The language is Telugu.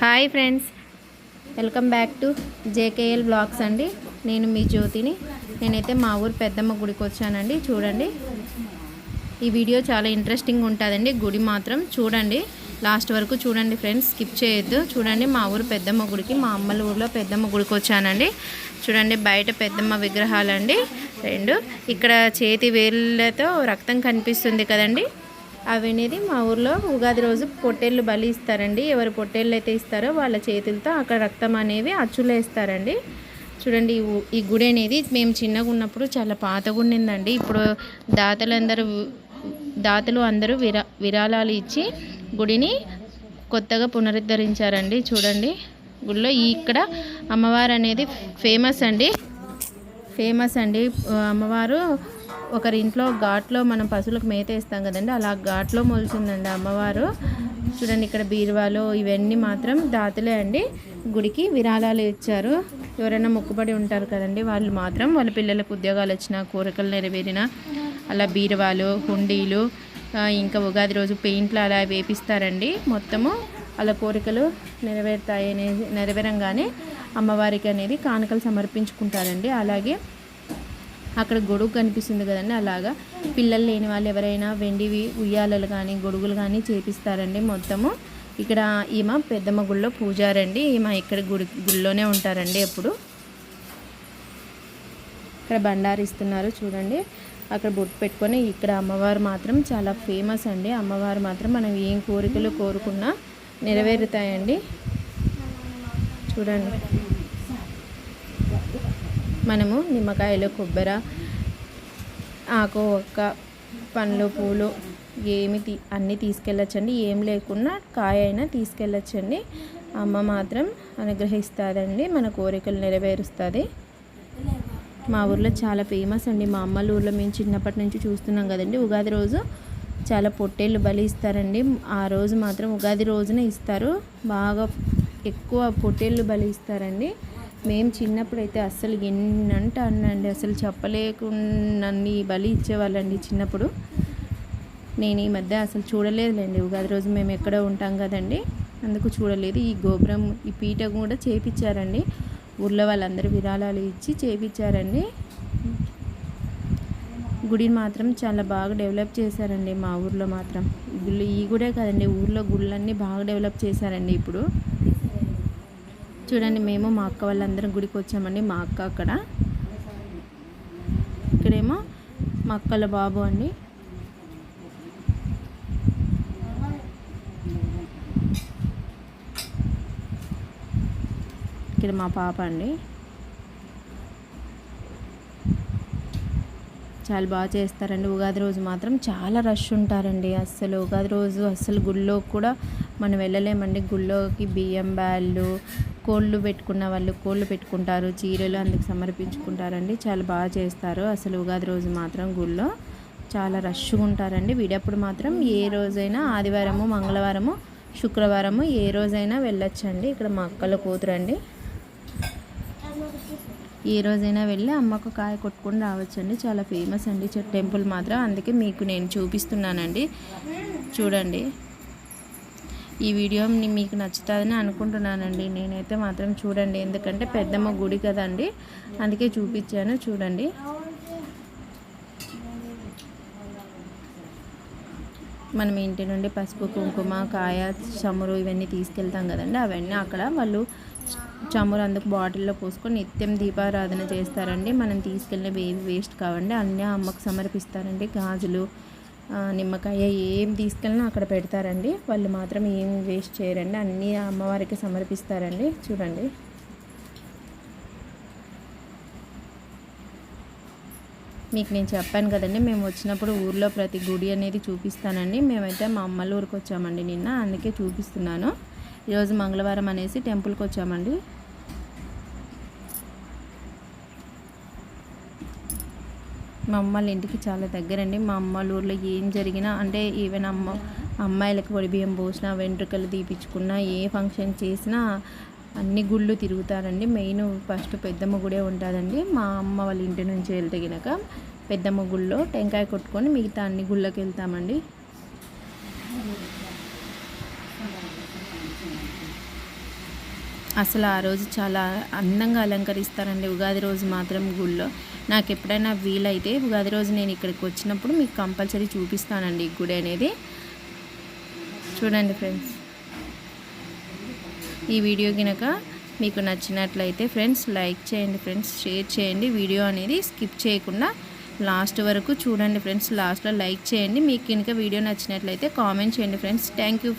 Hi friends, welcome back to JKL blogs అండి. నేను మీ జ్యోతిని. నేనైతే మా ఊరు పెద్దమ్మ గుడికి వచ్చానండి. చూడండి, ఈ వీడియో చాలా ఇంట్రెస్టింగ్ ఉంటుందండి. గుడి మాత్రం చూడండి, లాస్ట్ వరకు చూడండి ఫ్రెండ్స్, స్కిప్ చేయొద్దు. చూడండి, మా ఊరు పెద్దమ్మ గుడికి, మా అమ్మల ఊరిలో పెద్దమ్మ గుడికి వచ్చానండి. చూడండి, బయట పెద్దమ్మ విగ్రహాలండి రెండు. ఇక్కడ చేతి వేళ్ళతో రక్తం కనిపిస్తుంది కదండి, అవి అనేది మా ఊర్లో ఉగాది రోజు పొట్టేళ్ళు బలి ఇస్తారండి. ఎవరు పొట్టేళ్ళు అయితే ఇస్తారో వాళ్ళ చేతులతో అక్కడ రక్తం అనేవి అచ్చులు వేస్తారండి. చూడండి, ఈ గుడి అనేది మేము చిన్నగా ఉన్నప్పుడు చాలా పాతగా ఉండిందండి. ఇప్పుడు దాతలు అందరూ విరాళాలు ఇచ్చి గుడిని కొత్తగా పునరుద్ధరించారండి. చూడండి, గుడిలో ఇక్కడ అమ్మవారు అనేది ఫేమస్ అండి. అమ్మవారు ఒకరింట్లో ఘాట్లో మనం పశువులకు మేత వేస్తాం కదండి, అలా ఘాట్లో మొలిచిందండి అమ్మవారు. చూడండి, ఇక్కడ బీరువాలో ఇవన్నీ మాత్రం దాతలే అండి. గుడికి విరాళాలు ఇచ్చారు. ఎవరైనా మొక్కుబడి ఉంటారు కదండి, వాళ్ళు మాత్రం వాళ్ళ పిల్లలకు ఉద్యోగాలు వచ్చినా, కోరికలు నెరవేరిన అలా బీరువాలు, హుండీలు, ఇంకా ఉగాది రోజు పెయింట్లు అలా వేపిస్తారండి. మొత్తము అలా కోరికలు నెరవేరంగానే అమ్మవారికి అనేది కానుకలు సమర్పించుకుంటారండి. అలాగే అక్కడ గొడుగు కనిపిస్తుంది కదండి, అలాగా పిల్లలు లేని వాళ్ళు ఎవరైనా వెండివి ఉయ్యాలలు కానీ గొడుగులు కానీ చేపిస్తారండి. మొత్తము ఇక్కడ ఈమె పెద్దమ్మ గుళ్ళో పూజారండి. ఈమె ఇక్కడ గుళ్ళోనే ఉంటారండి ఎప్పుడు. ఇక్కడ బండారిస్తున్నారు చూడండి, అక్కడ బొట్టు పెట్టుకొని. ఇక్కడ అమ్మవారు మాత్రం చాలా ఫేమస్ అండి. అమ్మవారు మాత్రం మనం ఏం కోరికలు కోరుకున్నా నెరవేరుతాయండి. చూడండి, మనము నిమ్మకాయలు, కొబ్బరి ఆకు, ఒక్క పండ్లు, పూలు అన్నీ తీసుకెళ్ళచ్చండి. ఏం లేకున్నా కాయ అయినా తీసుకెళ్ళచ్చండి. అమ్మ మాత్రం అనుగ్రహిస్తుందండి, మన కోరికలు నెరవేరుస్తుంది. మా ఊర్లో చాలా ఫేమస్ అండి. మా అమ్మల ఊర్లో మేము చిన్నప్పటి నుంచి చూస్తున్నాం కదండి. ఉగాది రోజు చాలా పొట్టేళ్ళు బలి ఇస్తారండి. ఆ రోజు మాత్రం ఉగాది రోజునే ఇస్తారు. బాగా ఎక్కువ పొట్టేళ్ళు బలి ఇస్తారండి. మేము చిన్నప్పుడు అయితే అస్సలు ఎన్నంటే అన్నండి, అసలు చెప్పలేకున్నన్ని బలి ఇచ్చేవాళ్ళండి చిన్నప్పుడు. నేను ఈ మధ్య అసలు చూడలేదులేండి. ఉగాది రోజు మేము ఎక్కడో ఉంటాం కదండి, అందుకు చూడలేదు. ఈ గోపురం, ఈ పీట కూడా చేపించారండి. ఊళ్ళో వాళ్ళందరూ విరాళాలు ఇచ్చి చేపించారండి. గుడిని మాత్రం చాలా బాగా డెవలప్ చేశారండి మా ఊర్లో మాత్రం. ఈ గుడే కాదండి, ఊర్లో గుళ్ళన్నీ బాగా డెవలప్ చేశారండి ఇప్పుడు. చూడండి, మేము మా అక్క వాళ్ళందరం గుడికి వచ్చామండి. మా అక్క అక్కడ, ఇక్కడేమో మా అక్కల బాబు అండి. ఇక్కడ మా పాప అండి. చాలా బాగా చేస్తారండి. ఉగాది రోజు మాత్రం చాలా రష్ ఉంటారండి. అస్సలు ఉగాది రోజు అస్సలు గుళ్ళో కూడా మనం వెళ్ళలేమండి. గుళ్ళోకి బియ్యం బ్యాళ్ళు, కోళ్ళు పెట్టుకున్న వాళ్ళు కోళ్ళు పెట్టుకుంటారు, చీరలు అందుకు సమర్పించుకుంటారండి. చాలా బాగా చేస్తారు. అసలు ఉగాది రోజు మాత్రం గుళ్ళో చాలా రష్గా ఉంటారండి. విడప్పుడు మాత్రం ఏ రోజైనా, ఆదివారము, మంగళవారము, శుక్రవారము ఏ రోజైనా వెళ్ళొచ్చండి. ఇక్కడ మా అక్కల కూతురండి. ఏ రోజైనా వెళ్ళి అమ్మకు కాయ కొట్టుకొని రావచ్చండి. చాలా ఫేమస్ అండి టెంపుల్ మాత్రం. అందుకే మీకు నేను చూపిస్తున్నానండి. చూడండి, ఈ వీడియో మీకు నచ్చుతుందని అనుకుంటున్నానండి. నేనైతే మాత్రం చూడండి, ఎందుకంటే పెద్దమ్మ గుడి కదండి, అందుకే చూపించాను. చూడండి, మనం ఇంటి నుండి పసుపు, కుంకుమ, కాయ, చమురు ఇవన్నీ తీసుకెళ్తాం కదండి. అవన్నీ అక్కడ వాళ్ళు చమురు అందుకు బాటిల్లో పోసుకొని నిత్యం దీపారాధన చేస్తారండి. మనం తీసుకెళ్ళినవి ఏవి వేస్ట్ కావండి, అన్నీ అమ్మకు సమర్పిస్తారండి. గాజులు, నిమ్మకాయ ఏం తీసుకెళ్ళినా అక్కడ పెడతారండి. వాళ్ళు మాత్రం ఏం వేస్ట్ చేయరండి, అన్నీ అమ్మవారికి సమర్పిస్తారండి. చూడండి, మీకు నేను చెప్పాను కదండి, మేము వచ్చినప్పుడు ఊర్లో ప్రతి గుడి అనేది చూపిస్తానండి. మేమైతే మా అమ్మల ఊరికి వచ్చామండి నిన్న, అందుకే చూపిస్తున్నాను. ఈరోజు మంగళవారం అనేసి టెంపుల్కి వచ్చామండి. మా అమ్మల ఇంటికి చాలా దగ్గరండి. మా అమ్మల ఊర్లో ఏం జరిగినా, అంటే ఈవెన్ అమ్మాయిలకు వడి బియ్యం పోసినా, వెంట్రుకలు తీపించుకున్నా, ఏ ఫంక్షన్ చేసినా అన్ని గుళ్ళు తిరుగుతారండి. మెయిన్ ఫస్ట్ పెద్దమ్మ గుడే ఉంటుందండి. మా అమ్మ వాళ్ళ ఇంటి నుంచి వెళ్తే కనుక పెద్దమ్మ గుళ్ళో టెంకాయ కొట్టుకొని మిగతా అన్ని గుళ్ళకి వెళ్తామండి. అసలు ఆ రోజు చాలా అందంగా అలంకరిస్తారండి ఉగాది రోజు మాత్రం గుళ్ళో. నాకు ఎప్పుడైనా వీలైతే ఉగాది రోజు నేను ఇక్కడికి వచ్చినప్పుడు మీకు కంపల్సరీ చూపిస్తానండి ఈ గుడి అనేది. చూడండి ఫ్రెండ్స్, ఈ వీడియో కనుక మీకు నచ్చినట్లయితే ఫ్రెండ్స్ లైక్ చేయండి ఫ్రెండ్స్, షేర్ చేయండి. వీడియో అనేది స్కిప్ చేయకుండా లాస్ట్ వరకు చూడండి ఫ్రెండ్స్. లాస్ట్లో లైక్ చేయండి. మీకు కనుక వీడియో నచ్చినట్లయితే కామెంట్ చేయండి ఫ్రెండ్స్. Thank you.